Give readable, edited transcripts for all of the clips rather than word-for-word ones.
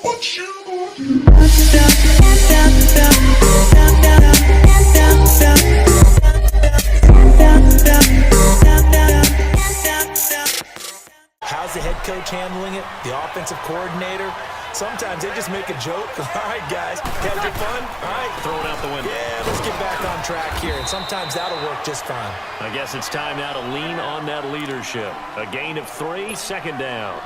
How's the head coach handling it? The offensive coordinator? Sometimes they just make a joke. All right, guys, had your fun? All right, throw it out the window. Yeah, let's get back on track here, and sometimes that'll work just fine. I guess it's time now to lean on that leadership. A gain of 3, second down.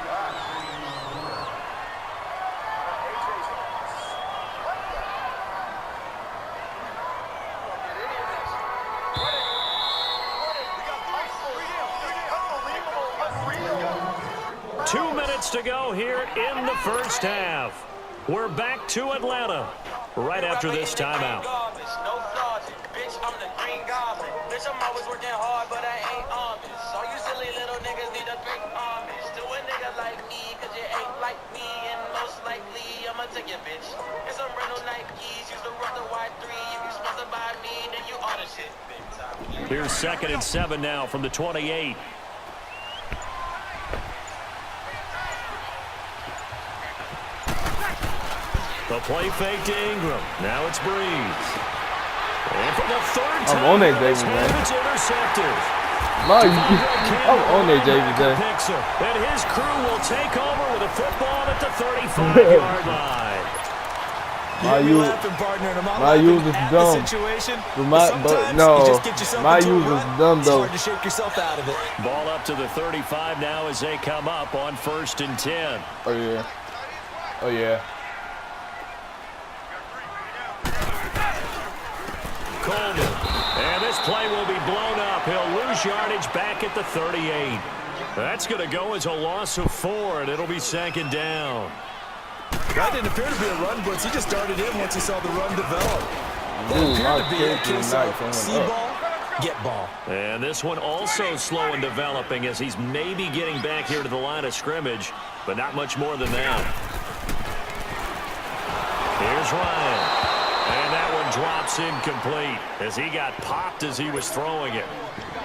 To go here in the first half. We're back to Atlanta right after this timeout. No flaws, bitch, I'm the green goblin. Bitch, I'm always working hard, but I ain't honest. All you silly little niggas need to bring homage to a nigga like me, cause you ain't like me, and most likely I'ma take your bitch. And some rental Nikes, used to rock the Y3. If you sponsored by me, then you oughta shit, big time. Here's 2nd and 7 now from the 28. The play fake to Ingram. Now it's Breeze. And for the third time, I'm on that, David, man. It's intercepted. I'm on that, David. And his crew will take over with a football at the 35-yard line. My use is dumb. My use is dumb, though. It's hard to shake yourself out of it. Ball up to the 35 now as they come up on 1st and 10. Oh, yeah. Oh, yeah. Coleman. And this play will be blown up. He'll lose yardage back at the 38. That's going to go as a loss of 4, and it'll be 2nd down. That didn't appear to be a run blitz. He just started in once he saw the run develop. That appeared to be a case of see ball, get ball. And this one also slow in developing as he's maybe getting back here to the line of scrimmage, but not much more than that. Here's Ryan. And that one drops incomplete as he got popped as he was throwing it.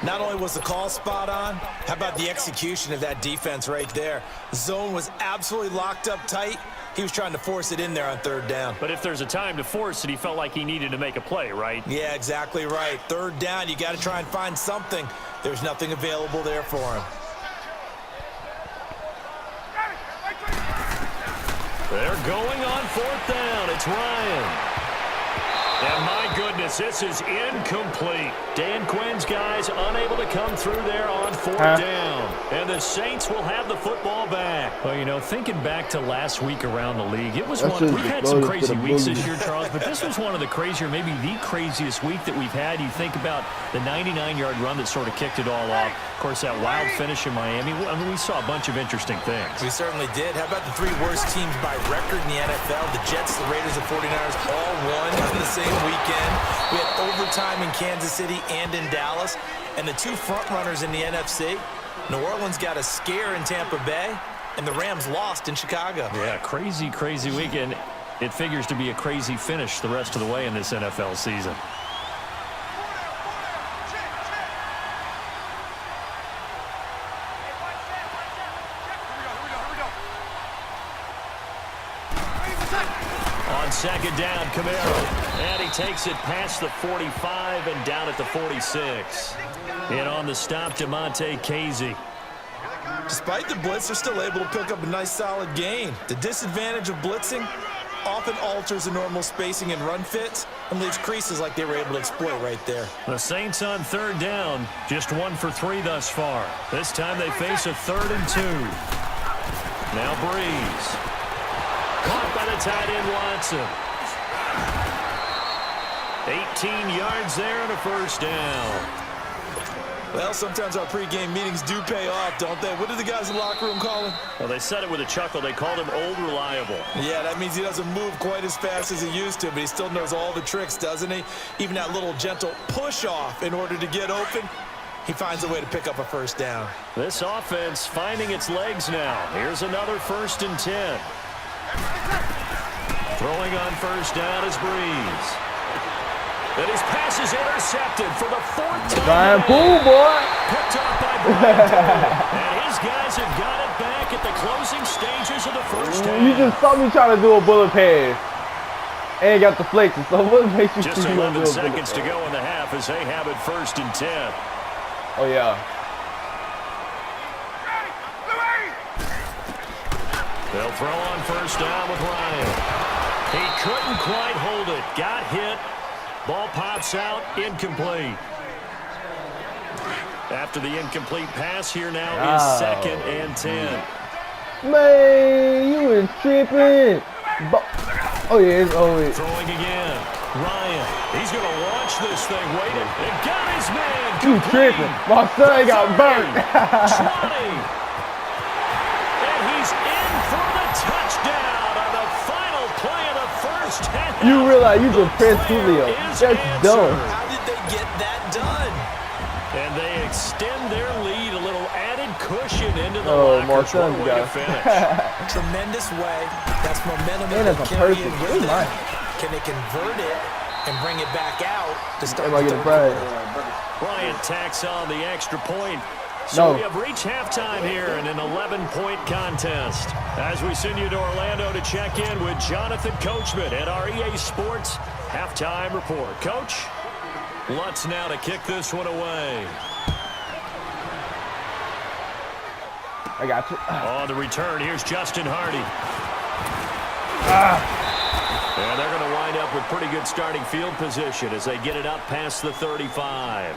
Not only was the call spot on, how about the execution of that defense right there? Zone was absolutely locked up tight. He was trying to force it in there on 3rd down. But if there's a time to force it, he felt like he needed to make a play, right? Yeah, exactly right. 3rd down, you got to try and find something. There's nothing available there for him. They're going on 4th down. It's Ryan. And my goodness, this is incomplete. Dan Quinn's guys unable to come through there on 4th down. And the Saints will have the football back. Well, you know, thinking back to last week around the league, it was one. We've had some crazy weeks this year, Charles, but this was one of the crazier, maybe the craziest week that we've had. You think about the 99-yard run that sort of kicked it all off. Of course, that wild finish in Miami. I mean, we saw a bunch of interesting things. We certainly did. How about the 3 worst teams by record in the NFL? The Jets, the Raiders, the 49ers all won on the same weekend. We had overtime in Kansas City and in Dallas. And the 2 front runners in the NFC, New Orleans got a scare in Tampa Bay, and the Rams lost in Chicago. Yeah, crazy, crazy weekend. It figures to be a crazy finish the rest of the way in this NFL season. On 2nd down, Camaro. And he takes it past the 45 and down at the 46. And on the stop, DeMonte Casey. Despite the blitz, they're still able to pick up a nice solid gain. The disadvantage of blitzing often alters the normal spacing and run fits and leaves creases like they were able to exploit right there. The Saints on 3rd down, just 1 for 3 thus far. This time they face a 3rd and 2. Now Breeze. Caught by the tight end Watson. 18 yards there and a 1st down. Well, sometimes our pregame meetings do pay off, don't they? What did the guys in the locker room call him? Well, they said it with a chuckle. They called him Old Reliable. Yeah, that means he doesn't move quite as fast as he used to, but he still knows all the tricks, doesn't he? Even that little gentle push-off in order to get open, he finds a way to pick up a 1st down. This offense finding its legs now. Here's another 1st and 10. Throwing on 1st down is Breeze. And his pass is intercepted for the 4th time. Brian Poole, boy. Picked off by Brian Poole. And his guys have got it back at the closing stages of the first half. You just saw me trying to do a bullet pass. And got deflected. So what makes you just think 11 seconds to go in the half as they have it 1st and 10. Oh, yeah. They'll throw on 1st down with Ryan. He couldn't quite hold it. Got hit. Ball pops out. Incomplete. After the incomplete pass, here now is 2nd and 10. Man, you was tripping. Oh, yeah, it's over. Throwing again. Ryan. He's going to launch this thing. Waited. And got his man. You tripping. My son got burnt. 20. You realize you can press Julio. That's dumb. How did they get that done? And they extend their lead, a little added cushion into the locker. Martin's got it. Tremendous way. That's momentum. And it's a perfect. Can they convert it and bring it back out to start the third quarter? Bryant tacks on the extra point. So we have reached halftime here in an 11-point contest. As we send you to Orlando to check in with Jonathan Coachman at our EA Sports Halftime Report. Coach, Lutz now to kick this one away. I got you. On the return, here's Justin Hardy. And they're going to wind up with pretty good starting field position as they get it up past the 35.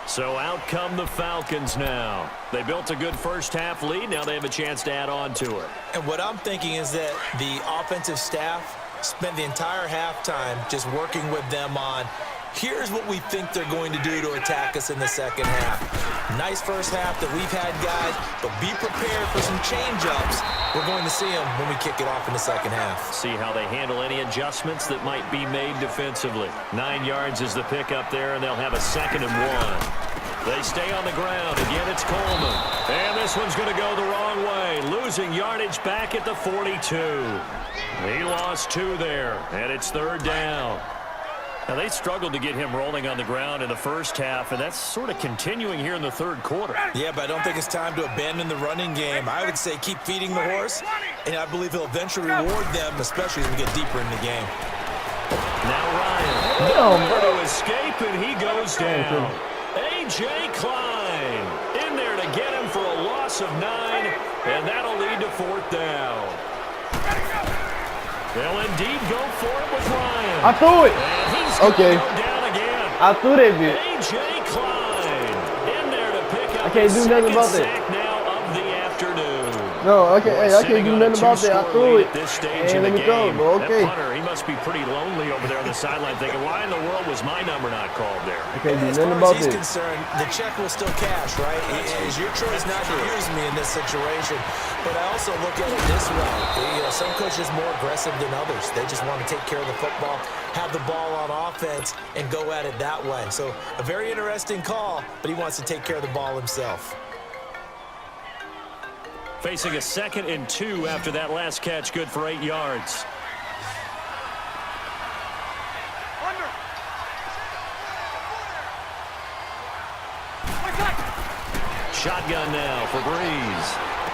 So out come the Falcons now. They built a good first half lead. Now they have a chance to add on to it. And what I'm thinking is that the offensive staff spent the entire halftime just working with them on, here's what we think they're going to do to attack us in the second half. Nice first half that we've had, guys, but be prepared for some change-ups. We're going to see them when we kick it off in the second half. See how they handle any adjustments that might be made defensively. 9 yards is the pickup there, and they'll have a 2nd and 1. They stay on the ground. Again, it's Coleman. And this one's going to go the wrong way. Losing yardage back at the 42. He lost 2 there, and it's 3rd down. Now, they struggled to get him rolling on the ground in the first half, and that's sort of continuing here in the 3rd quarter. Yeah, but I don't think it's time to abandon the running game. I would say keep feeding the horse, and I believe he'll eventually reward them, especially as we get deeper in the game. Now Ryan. Nowhere to escape, and he goes down. A.J. Klein in there to get him for a loss of 9, and that'll lead to 4th down. They'll indeed go for it with Ryan. I threw it. Okay. Go down again. I threw that bit. A.J. Klein in there to pick up I can't do nothing about that. sack now of the afternoon. No, I can't do nothing about that. I threw it. And let me go, but okay. That punter, he must be pretty lonely over there on the sideline thinking, why in the world was my number not called there? I can't do as nothing far about as he's this. concerned, the check will still cash, right? It is your choice not to use me in this situation. But I also look at it this way. Some coaches are more aggressive than others. They just want to take care of the football, have the ball on offense, and go at it that way. So a very interesting call, but he wants to take care of the ball himself. Facing a 2nd and 2 after that last catch, good for 8 yards. Shotgun now for Breeze.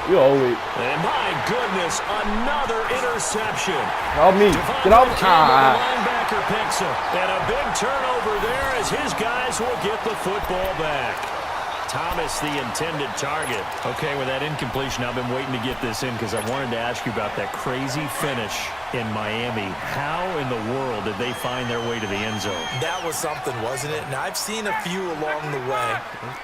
You owe it. And my goodness, another interception. Help me. Get off. The linebacker picks him. And a big turnover there as his guys will get the football back. Thomas, the intended target. Okay, with that incompletion, I've been waiting to get this in because I wanted to ask you about that crazy finish in Miami. How in the world did they find their way to the end zone? That was something, wasn't it? And I've seen a few along the way.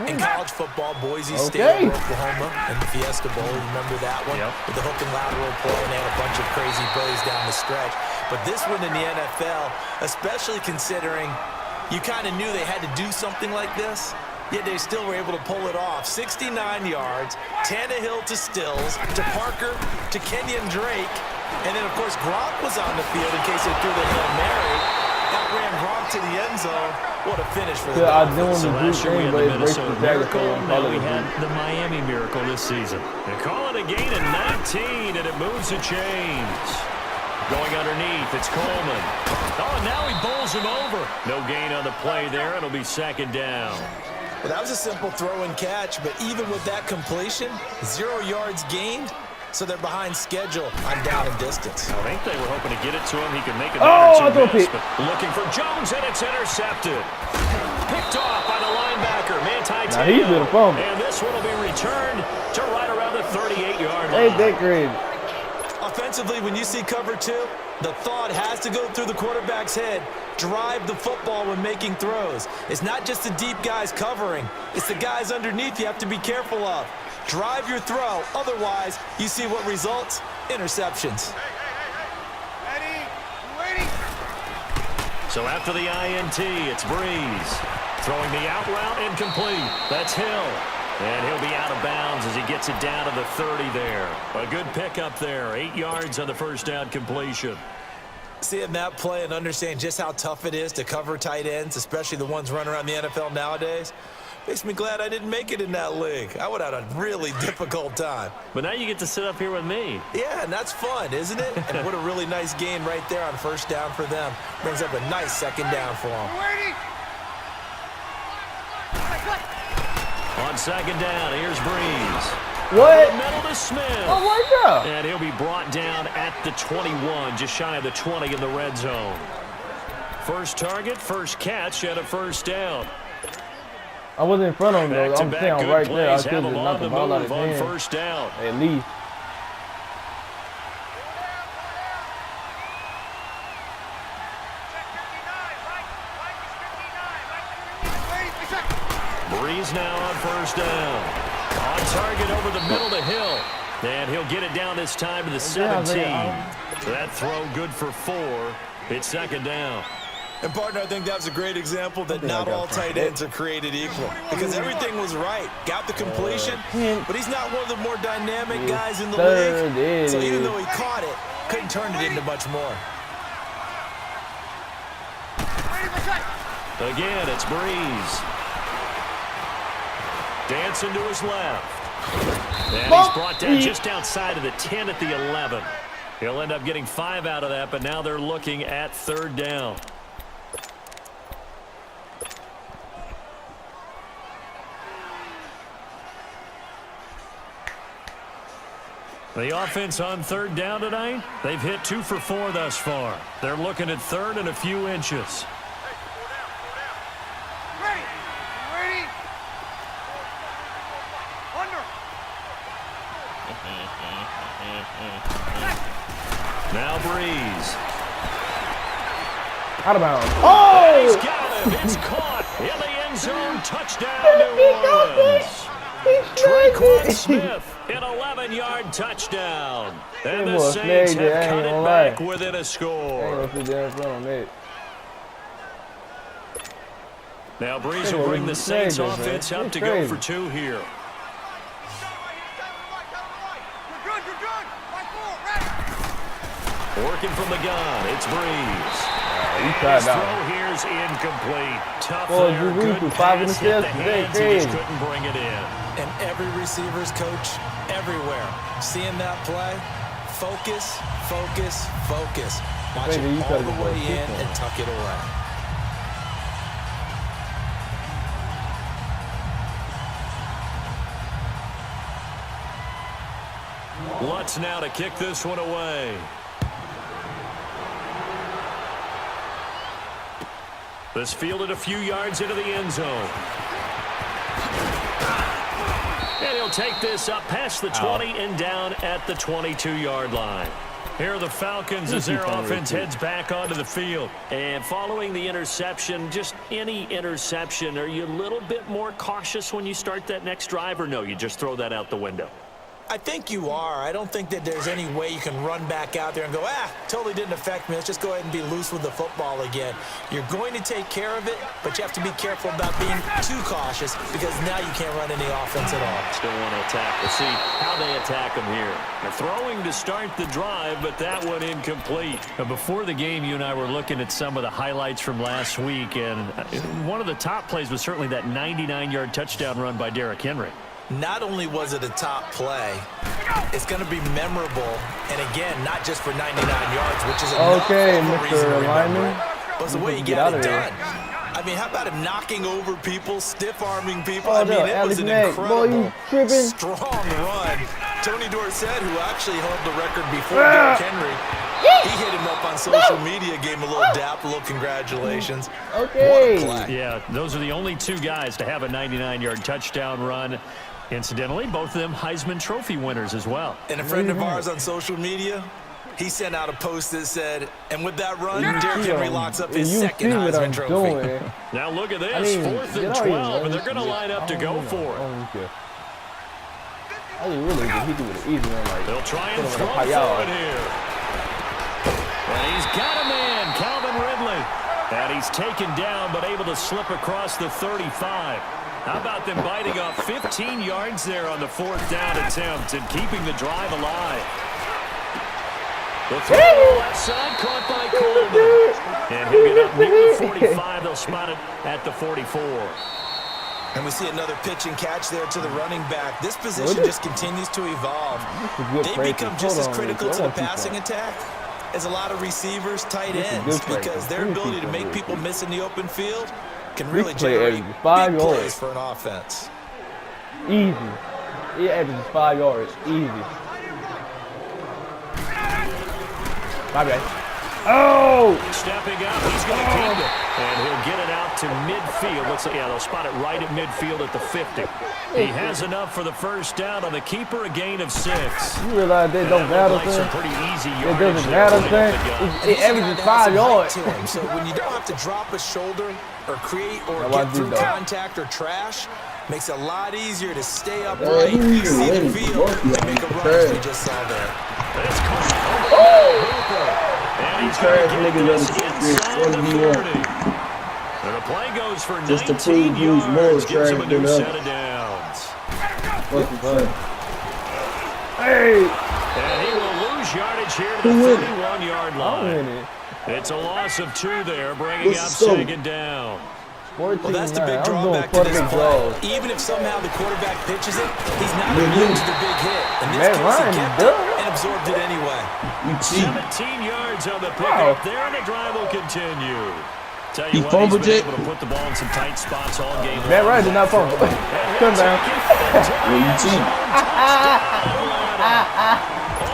In college football, Boise State, Oklahoma, and the Fiesta Bowl. Remember that one? Yep. With the hook and lateral play, and they had a bunch of crazy plays down the stretch. But this one in the NFL, especially considering you kind of knew they had to do something like this, yet they still were able to pull it off. 69 yards, Tannehill to Stills, to Parker, to Kenyon Drake, and then, of course, Gronk was on the field in case they threw the Hail Mary. Outran Gronk to the end zone. What a finish for the Dolphins. So last year we had the Minnesota Miracle, now we had the Miami Miracle this season. They call it a gain of 19, and it moves the chains. Going underneath, it's Coleman. Oh, and now he bowls him over. No gain on the play there. It'll be second down. Well, that was a simple throw and catch, but even with that completion, 0 yards gained, so they're behind schedule on down and distance. I think they were hoping to get it to him. He could make a pick. but looking for Jones, and it's intercepted. Picked off by the linebacker, Manti Now he's in a fumble. And this one will be returned to right around the 38-yard line. Ain't that crazy? Offensively, when you see cover 2, the thought has to go through the quarterback's head. Drive the football when making throws. It's not just the deep guys covering. It's the guys underneath you have to be careful of. Drive your throw. Otherwise, you see what results? Interceptions. So after the INT, it's Breeze. Throwing the out route incomplete. That's Hill. And he'll be out of bounds as he gets it down to the 30 there. A good pickup there. 8 yards on the first down completion. Seeing that play and understand just how tough it is to cover tight ends, especially the ones running around the NFL nowadays, makes me glad I didn't make it in that league. I would have had a really difficult time. But now you get to sit up here with me. Yeah, and that's fun, isn't it? And what a really nice game right there on first down for them. Brings up a nice second down for them. On second down, here's Breeze. What? Middle to Smith. Oh, my God. And he'll be brought down at the 21, just shy of the 20 in the red zone. First target, first catch, and a first down. I wasn't in front of him, though. I'm Back-to-back saying good right there. I plays could have have him knocked on the the ball out of move on his hand. first down. At least. Breeze now on first down. On target over the middle to Hill. And he'll get it down this time to the 17. That throw good for 4. It's second down. And, partner, I think that was a great example that not all tight ends are created equal. Because everything was right. Got the completion, but he's not one of the more dynamic guys in the league. So even though he caught it, couldn't turn it into much more. Again, it's Breeze. Dancing to his left. And he's brought down just outside of the 10 at the 11. He'll end up getting 5 out of that, but now they're looking at third down. The offense on third down tonight, they've hit 2 for 4 thus far. They're looking at third and a few inches. Now Breeze. Out of bounds. Oh! He's got him. It's caught in the end zone. Touchdown, New Orleans. Tre'Quan Smith, an 11-yard touchdown. And the Saints have cut it back within a score. Now Breeze will bring the Saints offense up to go for 2 here. Working from the gun, it's Breeze. His throw here's incomplete. Tough there, good pass, hit the hands, he just couldn't bring it in. And every receiver's coach, everywhere, seeing that play, focus, focus, focus. Watch it all the way in and tuck it away. Lutz now to kick this one away. This fielded a few yards into the end zone. And he'll take this up past the 20 and down at the 22-yard line. Here are the Falcons as their offense heads back onto the field. And following the interception, just any interception, are you a little bit more cautious when you start that next drive, or no, you just throw that out the window? I think you are. I don't think that there's any way you can run back out there and go, totally didn't affect me. Let's just go ahead and be loose with the football again. You're going to take care of it, but you have to be careful about being too cautious because now you can't run any offense at all. Still want to attack. We'll see how they attack them here. They're throwing to start the drive, but that one incomplete. Now, before the game, you and I were looking at some of the highlights from last week, and one of the top plays was certainly that 99-yard touchdown run by Derrick Henry. Not only was it a top play, it's going to be memorable. And again, not just for 99 yards, which is enough Okay, of a reason to Mr. remember Lyman. it, but it's the way he Get got out it of here. done. I mean, how about him knocking over people, stiff-arming people? Oh, I mean, no, it was an Alex Mack. Boy, you incredible, tripping. strong run. Tony Dorsett, who actually held the record before Derrick Henry, he hit him up on social media, gave him a little dap, a little congratulations. Okay. What a play. Yeah, those are the only two guys to have a 99-yard touchdown run. Incidentally, both of them Heisman Trophy winners as well. And a friend of ours on social media, he sent out a post that said, and with that run, Derrick Henry locks up his second Heisman Trophy. Now look at this, I mean, 4th and 12, and they're going to line up to go for it. I didn't really think he do it easy one like. They'll try and put him throw in a for hi-yo. it here. And he's got a man, Calvin Ridley. And he's taken down, but able to slip across the 35. How about them biting off 15 yards there on the 4th down attempt and keeping the drive alive? The throw on the left side caught by Coleman. And he'll get up near the 45. They'll spot it at the 44. And we see another pitch and catch there to the running back. This position just continues to evolve. They become just as critical to the passing attack as a lot of receivers, tight ends, because their ability to make people miss in the open field can really generate big plays for an offense. Easy. He averages 5 yards. Easy. My bad. Oh! Stepping out, he's going to keep it. And he'll get it out to midfield. Looks like, yeah, they'll spot it right at midfield at the 50. He has enough for the first down on the keeper, a gain of 6. You realize that don't matter, Like some son? pretty easy It yardage doesn't there matter, right son. up the gut. It averages 5 yards. To him. So when you don't have to drop a shoulder or create or Now, get through though? contact or trash, makes it a lot easier to stay upright, see the field, and make a run as we just saw there. It's caught over Hooper. And he's going to get this inside the 30. And the play goes for 19 yards, gives him a new set of downs. Hey! And he will lose yardage here to the 31-yard line. It's a loss of 2 there, bringing up 2nd down. Well, that's the big drawback to this play. Even if somehow the quarterback pitches it, he's not immune to the big hit. In this case, he kept it and absorbed it anyway. 17 yards on the pickup there, and the drive will continue. Tell you what, he's been able to put the ball in some tight spots all game long. Matt Ryan did not fumble. Come down.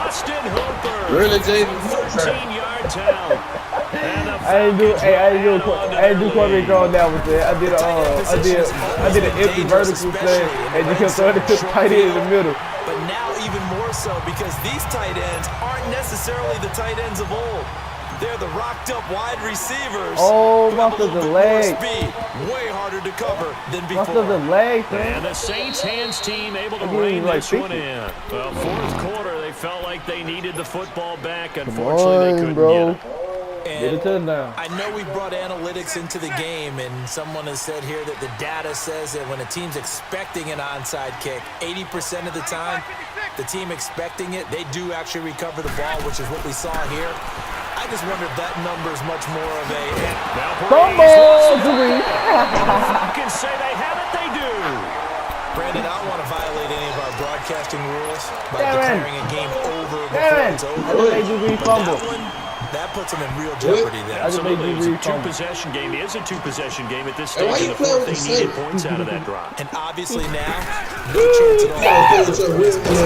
Austin Hooper. Really, Jason? 13-yard touchdown. I didn't do quarterback throw down with it. I did an empty vertical thing, and you can throw it to the tight end in the middle. But now even more so because these tight ends aren't necessarily the tight ends of old. They're the rocked-up wide receivers. Oh, who have a must have little the bit leg. more speed, way harder to cover than before. Must have the leg, And man. the Saints hands team able to I mean, rein like this one 50. in. Well, 4th quarter, they felt like they needed the football back. Unfortunately, they couldn't bro. get it. Get a touchdown. I know we brought analytics into the game, and someone has said here that the data says that when a team's expecting an onside kick, 80% of the time, the team expecting it, they do actually recover the ball, which is what we saw here. I just wonder if that number is much more of a... Fumble, Three. You can say they have it, they do. Brandon, I don't want to violate any of our broadcasting rules by Darren. declaring a game over before Darren, it's I over. just made you But re-fumble. that one, that puts them in real jeopardy there. I just made Absolutely, you it's a re-fumble. two-possession game. It is a two-possession game at this Hey, stage why in you the playing 4th. with They the needed same? points out of that drop. And obviously now, no chance at all.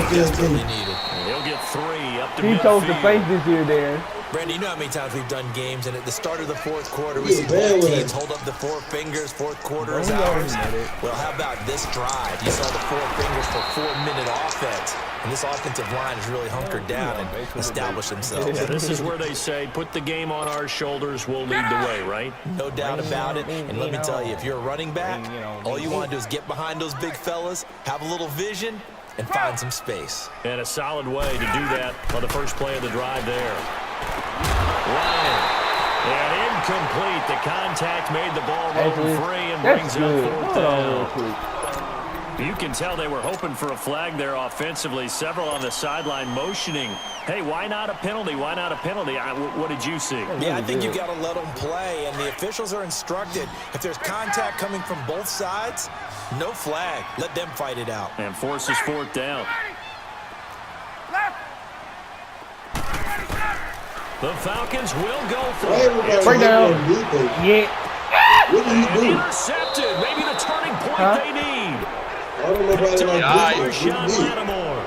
Desperately needed. And he'll get 3 up to He chose the midfield. Saints this year, Darren. Brandon, you know how many times we've done games, and at the start of the 4th quarter, we see both teams hold up the 4 fingers, 4th quarter is ours. Well, how about this drive? You saw the 4 fingers for 4-minute offense, and this offensive line has really hunkered down and established themselves. Yeah, this is where they say, put the game on our shoulders, we'll lead the way, right? No doubt about it, and let me tell you, if you're a running back, all you want to do is get behind those big fellas, have a little vision, and find some space. And a solid way to do that on the first play of the drive there. Ryan. And incomplete. The contact made the ball roll free and brings up 4th down. You can tell they were hoping for a flag there offensively. Several on the sideline motioning. Hey, why not a penalty? Why not a penalty? What did you see? Yeah, I think you got to let them play, and the officials are instructed if there's contact coming from both sides, No flag. Let them fight it out. And forces 4th down. The Falcons will go for it. Break down. Yeah. What do you do? Intercepted. Maybe the turning point they need. I don't know about like Marshawn Lattimore.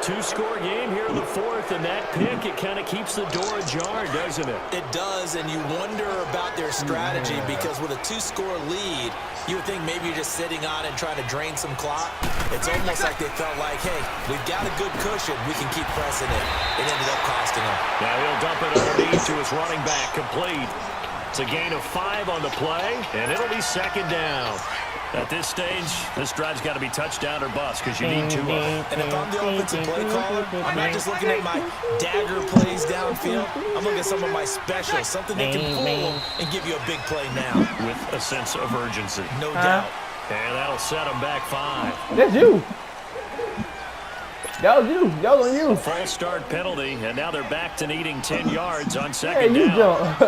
2-score game here in the 4th, and that pick, it kind of keeps the door ajar, doesn't it? It does, and you wonder about their strategy because with a 2-score lead, you would think maybe you're just sitting on it and trying to drain some clock. It's almost like they felt like, hey, we've got a good cushion. We can keep pressing it. It ended up costing them. Now he'll dump it underneath to his running back, complete. It's a gain of 5 on the play, and it'll be 2nd down. At this stage, this drive's got to be touchdown or bust because you need 2 of them. And if I'm the offensive play caller, I'm not just looking at my dagger plays downfield. I'm looking at some of my specials, something that can fool them and give you a big play now. With a sense of urgency. No doubt. And that'll set them back 5. That's you. That was you. That was on you. False start penalty, and now they're back to needing 10 yards on 2nd Hey, you down. jump.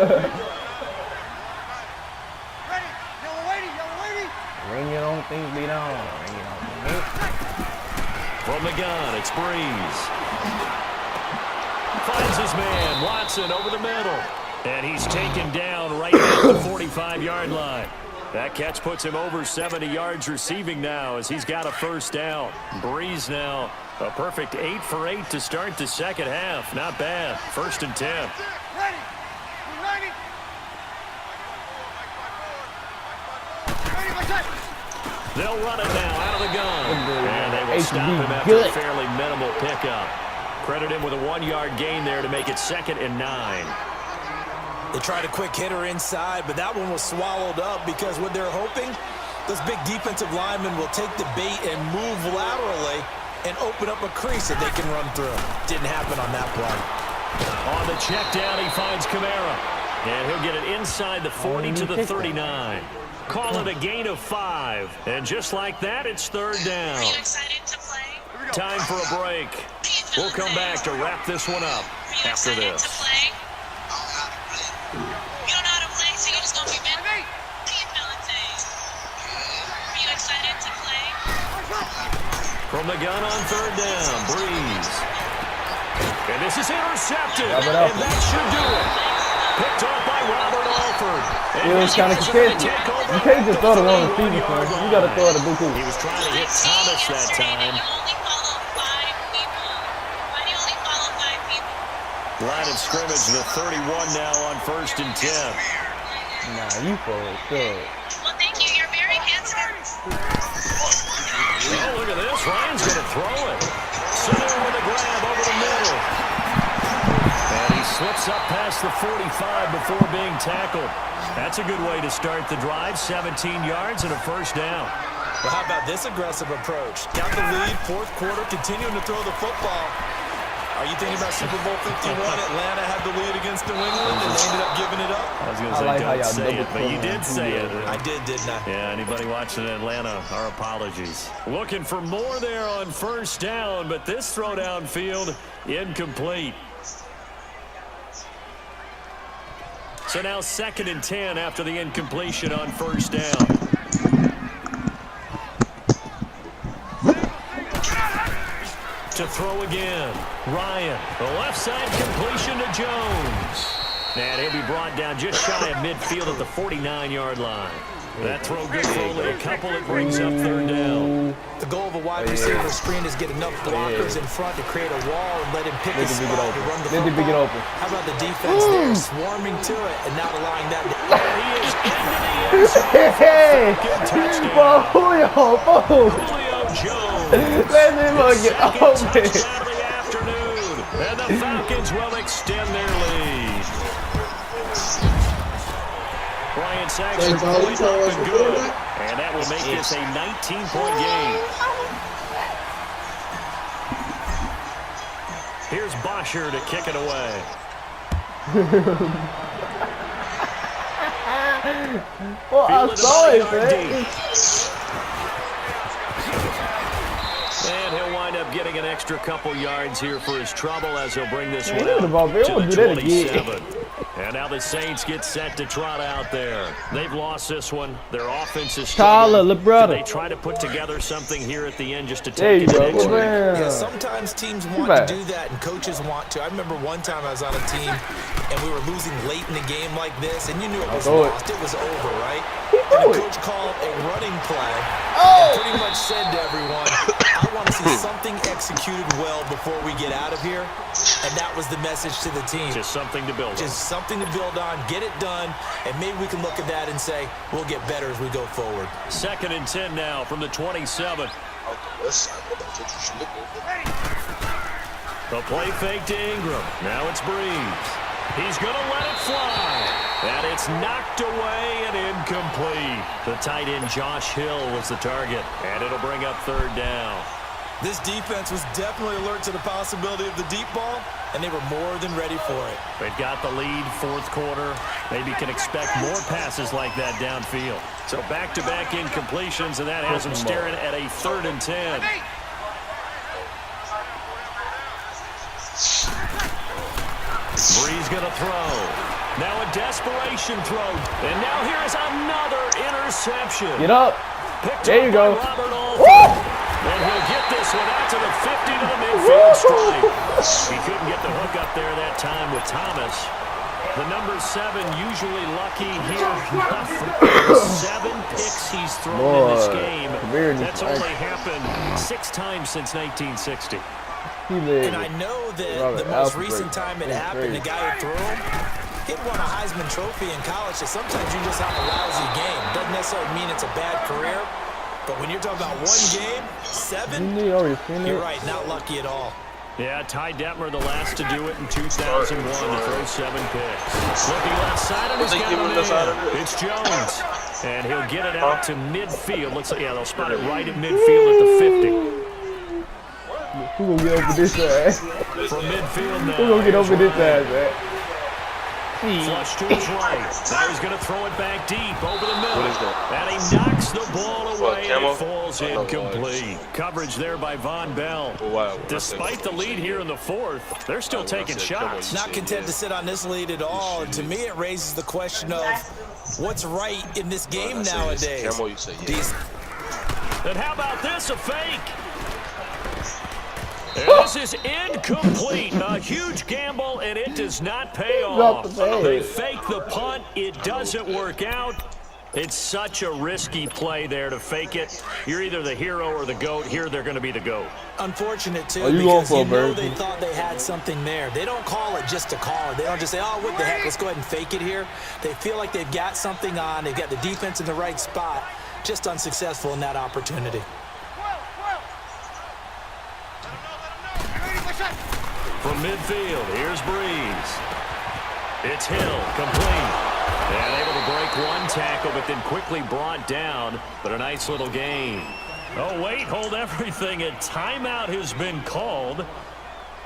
Ring it on, things beat on. Ring it on. From the gun, it's Breeze. Finds his man, Watson, over the middle. And he's taken down right at the 45-yard line. That catch puts him over 70 yards receiving now as he's got a 1st down. Breeze now, a perfect 8 for 8 to start the 2nd half. Not bad. 1st and 10. They'll run it now out of the gun. And they will stop him after a fairly minimal pickup. Credit him with a 1-yard gain there to make it 2nd and 9. They tried a quick hitter inside, but that one was swallowed up because what they're hoping, those big defensive linemen will take the bait and move laterally and open up a crease that they can run through. Didn't happen on that play. On the check down, he finds Kamara. And he'll get it inside the 40 to the 39. Call it a gain of 5. And just like that, it's 3rd down. Are you excited to play? Time for a break. We'll come back to wrap this one up after this. To play? You don't know how to play, so you're just going to be better? How you feeling today? Are you excited to play? From the gun on 3rd down, Breeze. And this is intercepted. And that should do it. Picked off by Robert Alford. It was kind of contested. You can't just throw the one receiver, son. You got to throw it to Buku. He was trying to hit Thomas that time. You only follow 5 people. Why do you only follow 5 people? Line of scrimmage, the 31 now on 1st and 10. Nah, you forward, good. Well, thank you. You're very handsome. Oh, look at this. Ryan's going to throw it. Center with a grab over the middle. And he slips up past the 45 before being tackled. That's a good way to start the drive. 17 yards and a 1st down. Well, how about this aggressive approach? Got the lead, 4th quarter, continuing to throw the football. Are you thinking about Super Bowl 51? Atlanta had the lead against New England, and they ended up giving it up. I was going to say, don't say it, but you did say it. I did, didn't I? Yeah, anybody watching Atlanta, our apologies. Looking for more there on 1st down, but this throw downfield, incomplete. So now 2nd and 10 after the incompletion on 1st down. To throw again. Ryan, the left side completion to Jones. And he'll be brought down just shy of midfield at the 49-yard line. That throw good for only a couple. It brings up 3rd down. The goal of a wide receiver screen is get enough blockers in front to create a wall and let him pick his spot to run the football. How about the defense there, swarming to it and not allowing that to... He is into the end zone. Hey! Touchdown. Julio Jones. Let me get open. Touchdown of the afternoon. And the Falcons will extend their lead. Brian Saxon pulling up and good. And that will make this a 19-point game. Here's Bosher to kick it away. Well, I saw it, man. And he'll wind wind up getting an extra couple yards here for his trouble as he'll bring this one the ball, out they to won't the do that again. 27. And now the Saints get set to trot out there. They've lost this one. Their offense is Tyler, struggling. look, brother. They try to put together something here at the end just to There take you it go. next week. Yeah, sometimes teams want to do that and coaches want to. I remember one time I was on a team and we were losing late in the game like this, and you knew it was lost. It was over, right? And the coach called a running play and pretty much said to everyone, I want to see something executed well before we get out of here. And that was the message to the team. Just something to build on. Just something to build on, get it done, and maybe we can look at that and say, we'll get better as we go forward. 2nd and 10 now from the 27. The play fake to Ingram. Now it's Breeze. He's going to let it fly. And it's knocked away and incomplete. The tight end Josh Hill was the target. And it'll bring up 3rd down. This defense was definitely alert to the possibility of the deep ball, and they were more than ready for it. They've got the lead 4th quarter. Maybe can expect more passes like that downfield. So back-to-back incompletions, and that has them staring at a 3rd and 10. Breeze going to throw. Now a desperation throw. And now here's another interception. Get up. There you go. And he'll get this one out to the 50 to the midfield stripe. He couldn't get the hook up there that time with Thomas. The number 7 usually lucky here. 7 picks he's thrown in this game. That's only happened 6 times since 1960. And I know that the most recent time it happened, the guy who threw him, he'd won a Heisman Trophy in college, so sometimes you just have a lousy game. Doesn't necessarily mean it's a bad career, but when you're talking about one game, 7, you're right, not lucky at all. Yeah, Ty Detmer, the last to do it in 2001 to throw 7 picks. Looking left side, and he's got it in. It's Jones, and he'll get it out to midfield. Looks like, yeah, they'll spot it right at midfield at the 50. Who gonna get over this ass? From midfield now. Who gonna get over this ass, man? Flush to his right. Now he's going to throw it back deep over the middle. And he knocks the ball away and it falls incomplete. Coverage there by Von Bell. Despite the lead here in the 4th, they're still taking shots. Not content to sit on this lead at all. And to me, it raises the question of what's right in this game nowadays. And how about this, a fake? And this is incomplete. A huge gamble, and it does not pay off. They fake the punt. It doesn't work out. It's such a risky play there to fake it. You're either the hero or the GOAT. Here, they're going to be the GOAT. Unfortunate, too, because you know they thought they had something there. They don't call it just to call it. They don't just say, oh, what the heck, let's go ahead and fake it here. They feel like they've got something on. They've got the defense in the right spot. Just unsuccessful in that opportunity. From midfield, here's Breeze. It's Hill, complete. And able to break one tackle, but then quickly brought down. But a nice little gain. Oh, wait, hold everything. A timeout has been called.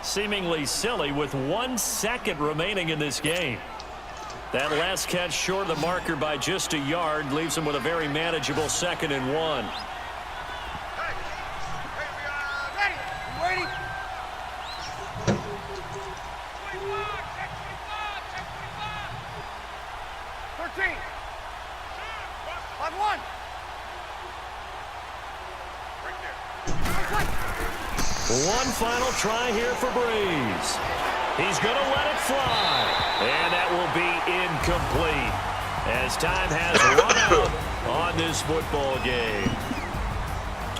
Seemingly silly with 1 second remaining in this game. That last catch short of the marker by just a yard leaves him with a very manageable 2nd and 1. One final try here for Breeze. He's going to let it fly. And that will be incomplete as time has run out on this football game.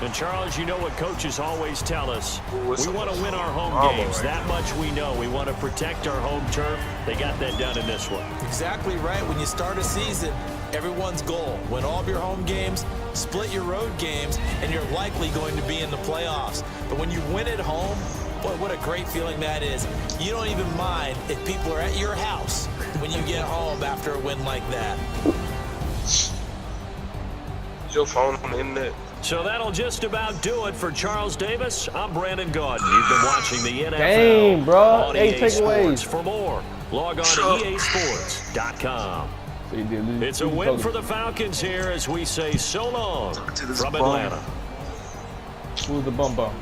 And Charles, you know what coaches always tell us. We want to win our home games. That much we know. We want to protect our home turf. They got that done in this one. Exactly right. When you start a season, everyone's goal, win all of your home games, split your road games, and you're likely going to be in the playoffs. But when you win at home, boy, what a great feeling that is. You don't even mind if people are at your house when you get home after a win like that. Your phone on the internet. So that'll just about do it for Charles Davis. I'm Brandon Gordon. You've been watching the NFL on EA Sports. For more, log on to easports.com. It's a win for the Falcons here as we say so long from Atlanta. Who's the bum bum?